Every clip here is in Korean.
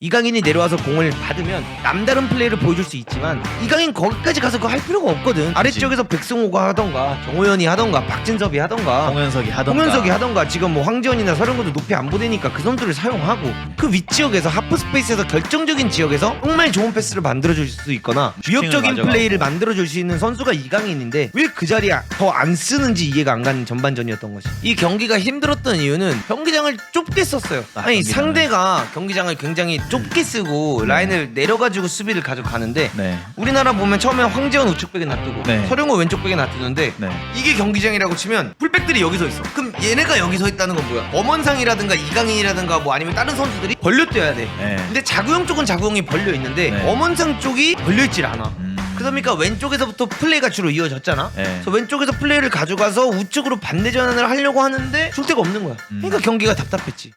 이강인이 내려와서 공을 받으면 남다른 플레이를 보여줄 수 있지만 이강인 거기까지 가서 그거 할 필요가 없거든. 아래쪽에서 백승호가 하던가 정호연이 하던가 박진섭이 하던가 홍현석이 하던가 지금 뭐 황지원이나 서령구도 높이 안 보내니까 그 선수를 사용하고 그 윗지역에서 하프 스페이스에서 결정적인 지역에서 정말 좋은 패스를 만들어줄 수 있거나 위협적인 플레이를 만들어줄 수 있는 선수가 이강인인데 왜 그 자리에 더 안 쓰는지 이해가 안 가는 전반전이었던 것이. 이 경기가 힘들었던 이유는 경기장을 좁게 썼어요. 아니 상대가 경기장을 굉장히 좁게 쓰고 라인을 내려가지고 수비를 가져가는데 우리나라 보면 처음에 황재원 우측백에 놔두고 서령호 왼쪽백에 놔두는데 이게 경기장이라고 치면 풀백들이 여기 서 있어. 그럼 얘네가 여기 서 있다는 건 뭐야? 엄원상이라든가 이강인이라든가 뭐 아니면 다른 선수들이 벌려뛰어야 돼. 근데 자구형 쪽은 자구형이 벌려 있는데 엄원상 쪽이 벌려 있질 않아. 그러니까 왼쪽에서부터 플레이가 주로 이어졌잖아. 그래서 왼쪽에서 플레이를 가져가서 우측으로 반대 전환을 하려고 하는데 줄 데가 없는 거야. 그러니까 경기가 답답했지.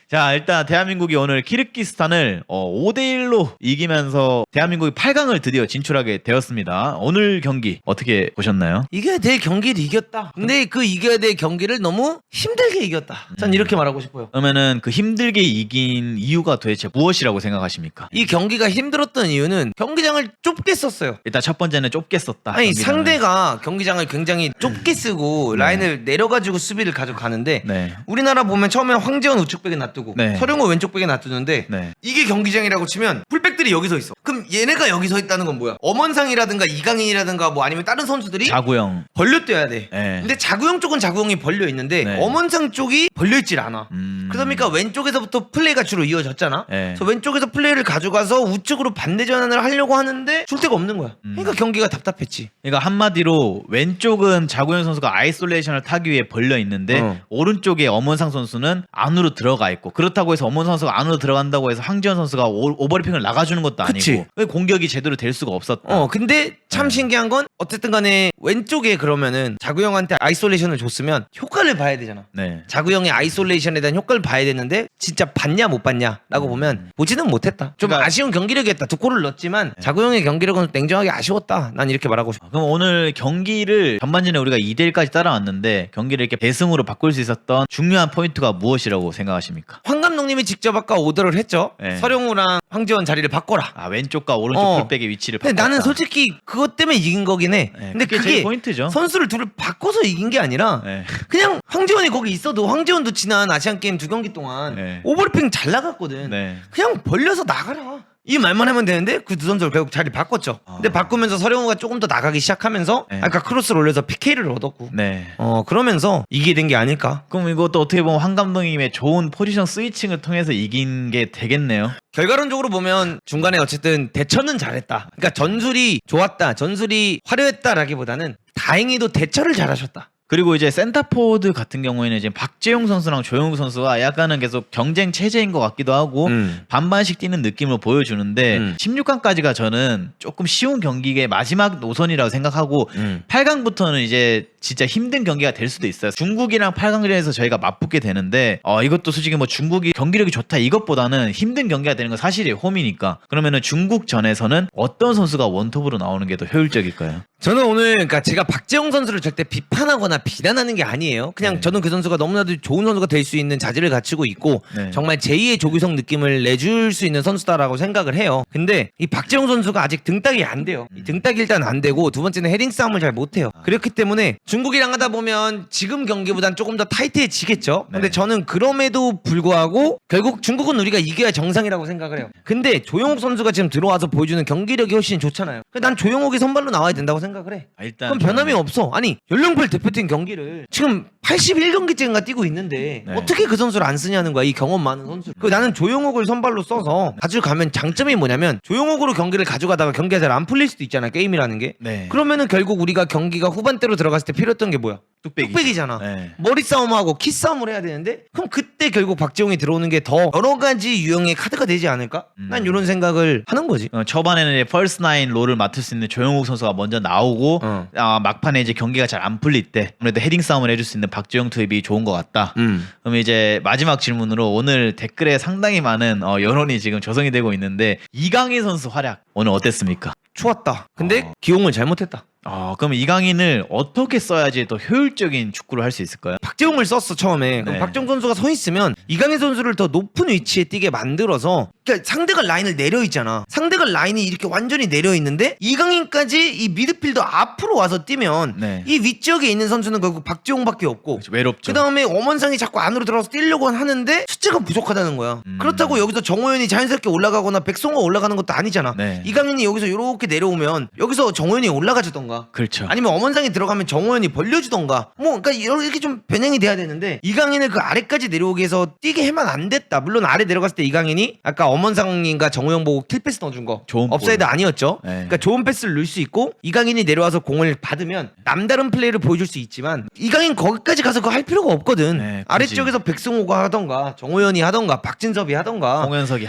자, 일단 대한민국이 오늘 키르기스탄을 5대1로 이기면서 대한민국이 8강을 드디어 진출하게 되었습니다. 오늘 경기 어떻게 보셨나요? 이겨야 될 경기를 이겼다. 근데 그 이겨야 될 경기를 너무 힘들게 이겼다. 전 이렇게 말하고 싶어요. 그러면은 그 힘들게 이긴 이유가 도대체 무엇이라고 생각하십니까? 이 경기가 힘들었던 이유는 경기장을 좁게 썼어요. 일단 첫 번째는 좁게 썼다. 아니 경기장을. 상대가 경기장을 굉장히 좁게 쓰고 라인을 내려가지고 수비를 가져가는데 우리나라 보면 처음에 황재원 우측백에 놔두고 서령호 왼쪽백에 놔두는데 이게 경기장이라고 치면 풀백들이 여기 서 있어. 그럼 얘네가 여기 서 있다는 건 뭐야? 엄원상이라든가 이강인이라든가 뭐 아니면 다른 선수들이 자구형 벌려뛰어야 돼. 근데 자구형 쪽은 자구형이 벌려 있는데 엄원상 쪽이 벌려 있질 않아. 그러니까 왼쪽에서부터 플레이가 주로 이어졌잖아. 그래서 왼쪽에서 플레이를 가져가서 우측으로 반대 전환을 하려고 하는데 줄 데가 없는 거야. 그러니까 경기가 답답했지. 그러니까 한마디로 왼쪽은 자구현 선수가 아이솔레이션을 타기 위해 벌려 있는데 오른쪽에 엄원상 선수는 안으로 들어가 있고, 그렇다고 해서 엄원상 선수가 안으로 들어간다고 해서 황지원 선수가 오버래핑을 나가주는 것도 아니고 공격이 제대로 될 수가 없었다. 근데 참 신기한 건 어쨌든 간에 왼쪽에 그러면은 자구형한테 아이솔레이션을 줬으면 효과를 봐야 되잖아. 자구형의 아이솔레이션에 대한 효과를 봐야 되는데 진짜 봤냐 못 봤냐 라고 보면 보지는 못했다. 좀 그러니까 아쉬운 경기력이었다. 2골을 넣었지만 자구형의 경기력은 냉정하게 아쉬웠다. 난 이렇게 말하고 싶어. 그럼 오늘 경기를 전반전에 우리가 2대1까지 따라왔는데 경기를 이렇게 배승으로 바꿀 수 있었던 중요한 포인트가 무엇이라고 생각하십니까? 황 감독님이 직접 아까 오더를 했죠. 서령우랑 황지원 자리를 바꿔라. 왼쪽과 오른쪽 풀백의 위치를 바꿨다. 근데 나는 솔직히 그것 때문에 이긴 거긴 해. 근데 그게 제일 포인트죠. 선수를 둘을 바꿔서 이긴 게 아니라 그냥 황지원이 거기 있어도 황지원도 지난 아시안게임 2경기 동안 오버래핑 잘 나갔거든. 그냥 벌려서 나가라. 이 말만 하면 되는데 그 두 선수를 결국 자리 바꿨죠. 근데 바꾸면서 서령우가 조금 더 나가기 시작하면서 아까 크로스를 올려서 PK를 얻었고 그러면서 이기게 된 게 아닐까. 그럼 이것도 어떻게 보면 황 감독님의 좋은 포지션 스위칭을 통해서 이긴 게 되겠네요. 결과론적으로 보면 중간에 어쨌든 대처는 잘했다. 그러니까 전술이 좋았다, 전술이 화려했다라기보다는 다행히도 대처를 잘하셨다. 그리고 이제 센터포워드 같은 경우에는 이제 박재용 선수랑 조영욱 선수가 약간은 계속 경쟁 체제인 것 같기도 하고 반반씩 뛰는 느낌을 보여주는데 16강까지가 저는 조금 쉬운 경기의 마지막 노선이라고 생각하고 8강부터는 이제 진짜 힘든 경기가 될 수도 있어요. 중국이랑 8강전에서 저희가 맞붙게 되는데 이것도 솔직히 뭐 중국이 경기력이 좋다 이것보다는 힘든 경기가 되는 건 사실이에요. 홈이니까. 그러면은 중국전에서는 어떤 선수가 원톱으로 나오는 게 더 효율적일까요? 저는 오늘 그러니까 제가 박재홍 선수를 절대 비판하거나 비난하는 게 아니에요. 그냥 저는 그 선수가 너무나도 좋은 선수가 될 수 있는 자질을 갖추고 있고 정말 제2의 조규성 느낌을 내줄 수 있는 선수다라고 생각을 해요. 근데 이 박재홍 선수가 아직 등딱이 안 돼요. 이 등딱이 일단 안 되고 두 번째는 헤딩 싸움을 잘 못해요. 그렇기 때문에 중국이랑 하다 보면 지금 경기보단 조금 더 타이트해지겠죠. 근데 저는 그럼에도 불구하고 결국 중국은 우리가 이겨야 정상이라고 생각을 해요. 근데 조용욱 선수가 지금 들어와서 보여주는 경기력이 훨씬 좋잖아요. 난 조용욱이 선발로 나와야 된다고 생각을 해. 그럼 변함이 없어. 아니 연령별 대표팀 경기를 지금 81경기째인가 뛰고 있는데 어떻게 그 선수를 안 쓰냐는 거야. 이 경험 많은 선수. 나는 조용욱을 선발로 써서 가져가면 장점이 뭐냐면 조용욱으로 경기를 가져가다가 경기가 잘 안 풀릴 수도 있잖아. 게임이라는 게. 그러면은 결국 우리가 경기가 후반대로 들어갔을 때 필요했던 게 뭐야? 뚝배기잖아. 머리 싸움하고 키 싸움을 해야 되는데 그럼 그때 결국 박재홍이 들어오는 게 더 여러 가지 유형의 카드가 되지 않을까? 난 이런 생각을 하는 거지. 초반에는 이제 펄스 나인 롤을 맡을 수 있는 조영욱 선수가 먼저 나오고 막판에 이제 경기가 잘 안 풀릴 때 아무래도 헤딩 싸움을 해줄 수 있는 박재홍 투입이 좋은 것 같다. 그럼 이제 마지막 질문으로 오늘 댓글에 상당히 많은 여론이 지금 조성이 되고 있는데 이강인 선수 활약 오늘 어땠습니까? 좋았다. 근데 기용을 잘못했다. 그럼 이강인을 어떻게 써야지 더 효율적인 축구를 할 수 있을까요? 박재홍을 썼어 처음에. 그럼 네. 박재홍 선수가 서 있으면 이강인 선수를 더 높은 위치에 뛰게 만들어서, 그러니까 상대가 라인을 내려 있잖아. 상대가 라인이 이렇게 완전히 내려 있는데 이강인까지 이 미드필더 앞으로 와서 뛰면 네. 이 윗지역에 있는 선수는 결국 박재홍밖에 없고, 그렇죠. 외롭죠. 그 다음에 엄원상이 자꾸 안으로 들어가서 뛰려고 하는데 숫자가 부족하다는 거야. 그렇다고 여기서 정호연이 자연스럽게 올라가거나 백성호가 올라가는 것도 아니잖아. 네. 이강인이 여기서 이렇게 내려오면 여기서 정호연이 올라가주던가, 그렇죠. 아니면 엄원상이 들어가면 정호연이 벌려주던가, 뭐 그러니까 이렇게 좀 변형이 돼야 되는데 이강인을 그 아래까지 내려오게 해서 뛰게 해만 안 됐다. 물론 아래 내려갔을 때 이강인이 아까 엄원상인가 정호영 보고 킬패스 넣어준 거 좋은 업사이드 볼. 아니었죠. 네. 그러니까 좋은 패스를 넣을 수 있고 이강인이 내려와서 공을 받으면 남다른 플레이를 보여줄 수 있지만 이강인 거기까지 가서 그거 할 필요가 없거든. 네, 아래쪽에서 백승호가 하던가 정호연이 하던가 박진섭이 하던가 홍현석이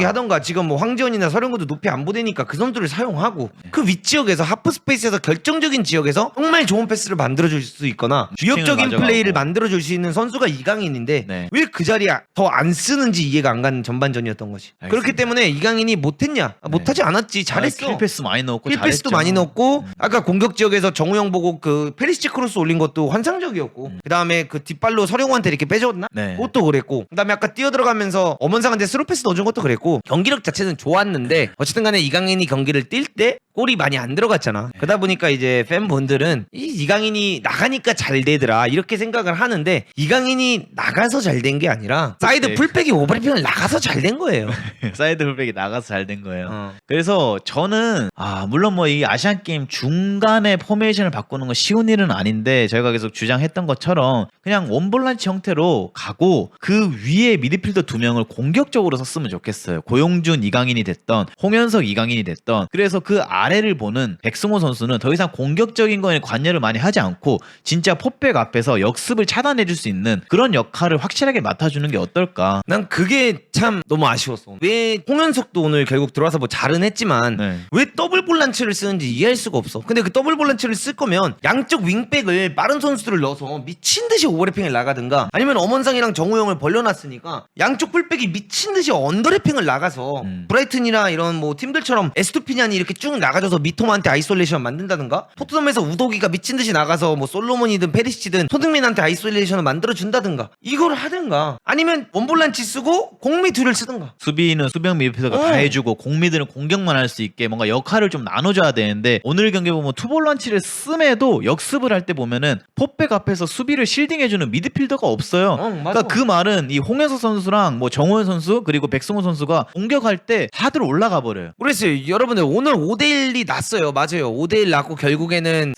하던가 지금 뭐 황재원이나 서령구도 높이 안 보내니까 그 선수를 사용하고 그 윗지역에서 하프 스페이스에서 결정적인 지역에서 정말 좋은 패스를 만들어줄 수 있거나 위협적인 가져가고. 플레이를 만들어줄 수 있는 선수가 이강인인데 네. 왜 그 자리에 더 안 쓰는지 이해가 안 가는 전반전이었던 거지. 알겠습니다. 그렇기 때문에 이강인이 못했냐? 못하지 않았지. 잘했어. 킬패스 많이 넣었고 킬패스도 잘했죠. 많이 넣었고 아까 공격 지역에서 정우영 보고 그 페리시치 크로스 올린 것도 환상적이었고 그 다음에 그 뒷발로 서령우한테 이렇게 빼줬나? 네. 그것도 그랬고 그 다음에 아까 뛰어 들어가면서 엄원상한테 스루 패스 넣어준 것도 그랬고 경기력 자체는 좋았는데 어쨌든 간에 이강인이 경기를 뛸 때 골이 많이 안 들어갔잖아. 그러다 보니까 이제 팬분들은 이강인이 나가니까 잘 되더라 이렇게 생각을 하는데 이강인이 나가서 잘 된 게 아니라 사이드 네. 풀백이 오버래핑을 나가서 잘 된 거예요. 사이드 풀백이 나가서 잘 된 거예요. 어. 그래서 저는 물론 뭐 이 아시안 게임 중간에 포메이션을 바꾸는 건 쉬운 일은 아닌데 저희가 계속 주장했던 것처럼 그냥 원볼란치 형태로 가고 그 위에 미드필더 2명을 공격적으로 썼으면 좋겠어요. 고용준 이강인이 됐던 홍현석 이강인이 됐던 그래서 그 아래를 보는 백승호 선수는 더 이상 공격적인 거에 관여를 많이 하지 않고 진짜 포백 앞에서 역습을 차단해줄 수 있는 그런 역할을 확실하게 맡아주는 게 어떨까. 난 그게 참 너무 아쉬웠어. 왜 홍현석도 오늘 결국 들어와서 뭐 잘은 했지만 네. 왜 더블 볼란치를 쓰는지 이해할 수가 없어. 근데 그 더블 볼란치를 쓸 거면 양쪽 윙백을 빠른 선수들을 넣어서 미친 듯이 오버래핑을 나가든가 아니면 엄원상이랑 정우영을 벌려놨으니까 양쪽 풀백이 미친 듯이 언더래핑을 나가서 브라이튼이나 이런 뭐 팀들처럼 에스투피냐니 이렇게 쭉 나가줘서 미토마한테 아이솔레이션 만든다든가 토트넘에서 우도기가 미친 듯이 나가서 뭐 솔로몬이든 페리시치든 손흥민한테 아이솔레이션을 만들어준다든가 이걸 하든가 아니면 원볼란치 쓰고 공미 둘을 쓰든가. 수비는 수비형 미드필더가 다 해주고 공미들은 공격만 할 수 있게 뭔가 역할을 좀 나눠줘야 되는데 오늘 경기 보면 투볼런치를 씀에도 역습을 할 때 보면은 포백 앞에서 수비를 실딩해주는 미드필더가 없어요. 맞아. 그러니까 그 말은 이 홍현석 선수랑 뭐 정호연 선수 그리고 백승호 선수가 공격할 때 다들 올라가 버려요. 그랬어요. 여러분들 오늘 5대1이 났어요. 맞아요. 5대1 났고 결국에는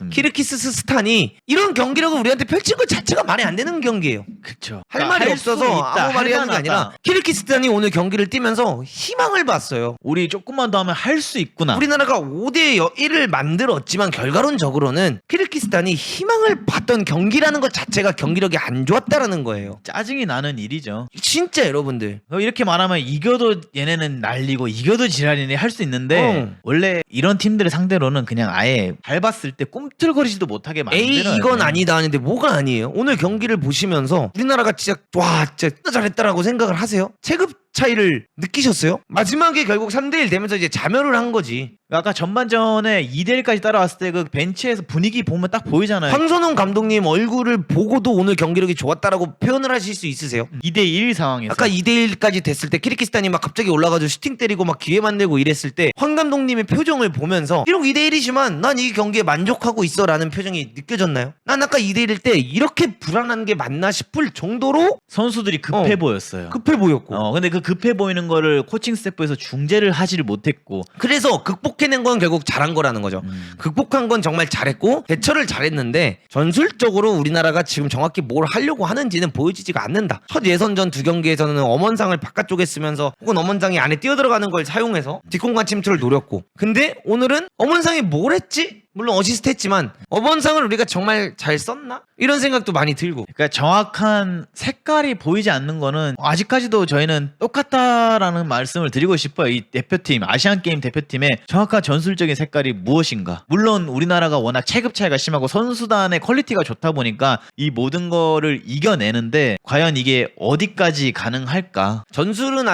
키르키스스탄이 이런 경기력을 우리한테 펼친 것 자체가 말이 안 되는 경기예요. 그쵸. 할 말이 없어서 아무 말이 하는 게 아니라 키르키스탄이 오늘 경기를 뛰면서 희망을 봤어요. 우리 조금만 더 하면 할 수 있구나. 우리나라가 5대1을 만들었지만 결과론적으로는 키르키스탄이 희망을 봤던 경기라는 것 자체가 경기력이 안 좋았다라는 거예요. 짜증이 나는 일이죠. 진짜 여러분들. 이렇게 말하면 이겨도 얘네는 날리고 이겨도 지랄이네 할 수 있는데 원래 이런 팀들을 상대로는 그냥 아예 밟았을 때 꿈틀거리지도 못하게 만들어야 에이 이건 아니다 하는데 뭐가 아니에요. 오늘 경기를 보시면서 우리나라가 진짜 와 진짜 잘했다라고 생각을 하세요? 체급 차이를 느끼셨어요? 마지막에 결국 3대1 되면서 이제 자멸을 한 거지. 아까 전반전에 2대1까지 따라왔을 때 그 벤치에서 분위기 보면 딱 보이잖아요. 황선홍 감독님 얼굴을 보고도 오늘 경기력이 좋았다라고 표현을 하실 수 있으세요? 2대1 상황에서 아까 2대1까지 됐을 때 키르키스탄이 막 갑자기 올라가서 슈팅 때리고 막 기회 만들고 이랬을 때 황 감독님의 표정을 보면서 비록 2대1이지만 난 이 경기에 만족하고 있어 라는 표정이 느껴졌나요? 난 아까 2대1일 때 이렇게 불안한 게 맞나 싶을 정도로 선수들이 급해 보였어요. 급해 보였고 근데 그 급해 보이는 거를 코칭 스태프에서 중재를 하지를 못했고 그래서 극복해낸 건 결국 잘한 거라는 거죠. 극복한 건 정말 잘했고 대처를 잘했는데 전술적으로 우리나라가 지금 정확히 뭘 하려고 하는지는 보여지지가 않는다. 첫 예선전 2경기에서는 엄원상을 바깥쪽에 쓰면서 혹은 엄원상이 안에 뛰어들어가는 걸 사용해서 뒷공간 침투를 노렸고 근데 오늘은 엄원상이 뭘 했지? 물론 어시스트 했지만 엄원상을 우리가 정말 잘 썼나? 이런 생각도 많이 들고 그러니까 정확한 색깔이 보이지 않는 거는 아직까지도 저희는 똑같다라는 말씀을 드리고 싶어요. 이 대표팀 아시안게임 대표팀의 정확한 전술적인 색깔이 무엇인가. 물론 우리나라가 워낙 체급 차이가 심하고 선수단의 퀄리티가 좋다 보니까 이 모든 거를 이겨내는데 과연 이게 어디까지 가능할까. 전술은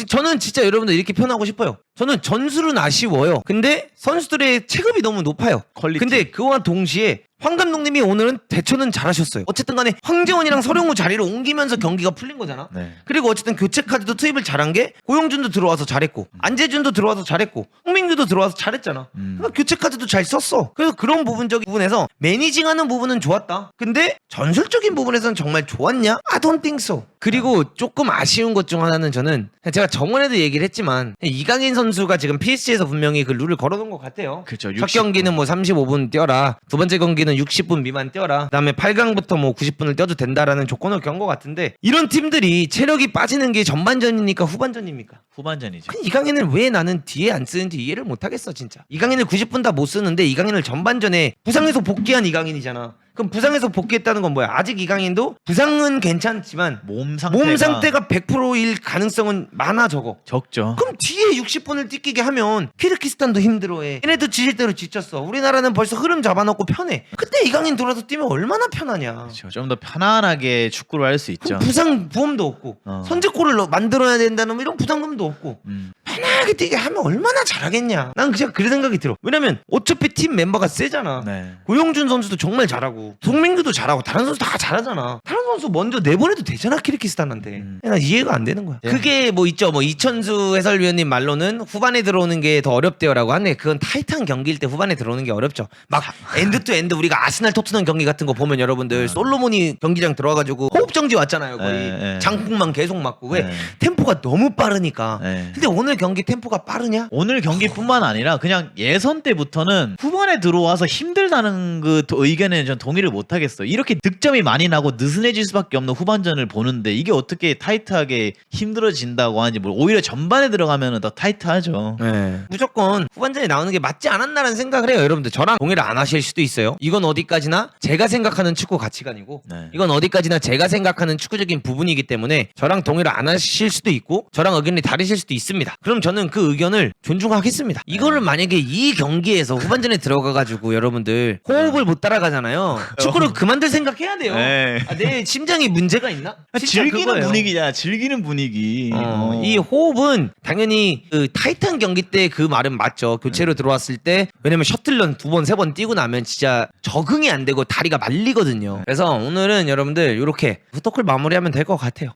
저는 진짜 여러분들 이렇게 표현하고 싶어요. 저는 전술은 아쉬워요. 근데 선수들의 체급이 너무 높아요. 퀄리티. 근데 그와 동시에 황 감독님이 오늘은 대처는 잘하셨어요. 어쨌든 간에 황재원이랑 서령우 자리를 옮기면서 경기가 풀린 거잖아. 네. 그리고 어쨌든 교체 카드도 투입을 잘한 게 고용준도 들어와서 잘했고 안재준도 들어와서 잘했고 홍민규도 들어와서 잘했잖아. 그러니까 교체 카드도 잘 썼어. 그래서 그런 부분적인 부분에서 매니징하는 부분은 좋았다. 근데 전술적인 부분에서는 정말 좋았냐? I don't think so. 그리고 조금 아쉬운 것 중 하나는 저는 제가 저번에도 얘기를 했지만 이강인 선수가 지금 PSG에서 분명히 그 룰을 걸어놓은 것 같아요. 그렇죠. 첫 경기는 뭐 35분 뛰어라. 두 번째 경기는 60분 미만 뛰어라. 그다음에 8강부터 뭐 90분을 뛰어도 된다라는 조건을 건 것 같은데 이런 팀들이 체력이 빠지는 게 전반전이니까 후반전입니까? 후반전이죠. 이강인을 왜 나는 뒤에 안 쓰는지 이해를 못 하겠어 진짜. 이강인을 90분 다 못 쓰는데 이강인을 전반전에 부상에서 복귀한 이강인이잖아. 그럼 부상에서 복귀했다는 건 뭐야? 아직 이강인도 부상은 괜찮지만 몸 몸 상태가 100%일 가능성은 많아 적어. 적죠. 그럼 뒤에 60분을 뛰기게 하면 키르기스탄도 힘들어해. 얘네도 지칠 대로 지쳤어. 우리나라는 벌써 흐름 잡아놓고 편해. 그때 이강인 돌아서 뛰면 얼마나 편하냐. 그렇죠. 좀 더 편안하게 축구를 할 수 있죠. 그럼 부상 부험도 없고 선제골을 만들어야 된다는 이런 부담감도 없고 편하게 뛰게 하면 얼마나 잘하겠냐. 난 그냥 그런 생각이 들어. 왜냐면 어차피 팀 멤버가 세잖아. 네. 고용준 선수도 정말 잘하고 송민규도 잘하고 다른 선수 다 잘하잖아. 다른 선수 먼저 내보내도 되잖아 키르기스탄한테. 난 이해가 안 되는 거야. 네. 그게 뭐 있죠. 뭐 이천수 해설위원님 말로는 후반에 들어오는 게 더 어렵대요라고 하네. 그건 타이트한 경기일 때 후반에 들어오는 게 어렵죠. 막 엔드 투 엔드 우리가 아스날 토트넘 경기 같은 거 보면 여러분들 솔로몬이 경기장 들어와가지고 호흡 정지 왔잖아요. 거의 장풍만 계속 맞고 왜 템포가 너무 빠르니까. 근데 오늘 경기 템포가 빠르냐? 오늘 경기뿐만 아니라 그냥 예선 때부터는 후반에 들어와서 힘들다는 그 의견에 전 동의를 못 하겠어요. 이렇게 득점이 많이 나고 느슨해질 수밖에 없는 후반전을 보는데 이게 어떻게 타이트하게 힘들어진다고 하는지 오히려 전반에 들어가면 더 타이트하죠. 무조건 후반전에 나오는 게 맞지 않았나라는 생각을 해요. 여러분들 저랑 동의를 안 하실 수도 있어요. 이건 어디까지나 제가 생각하는 축구 가치관이고 이건 어디까지나 제가 생각하는 축구적인 부분이기 때문에 저랑 동의를 안 하실 수도 있고 저랑 의견이 다르실 수도 있습니다. 그럼 저는 그 의견을 존중하겠습니다. 이거를 만약에 이 경기에서 후반전에 들어가가지고 여러분들 호흡을 못 따라가잖아요. 축구를 그만둘 생각해야 돼요. 내 심장이 문제가 있나? 즐기는 그거예요. 분위기잖아. 즐기는 분위기. 이 호흡은 당연히 그 타이탄 경기 때 그 말은 맞죠. 교체로 들어왔을 때 왜냐면 셔틀런 2번 3번 뛰고 나면 진짜 적응이 안 되고 다리가 말리거든요. 그래서 오늘은 여러분들 이렇게 후터클 마무리하면 될 것 같아요.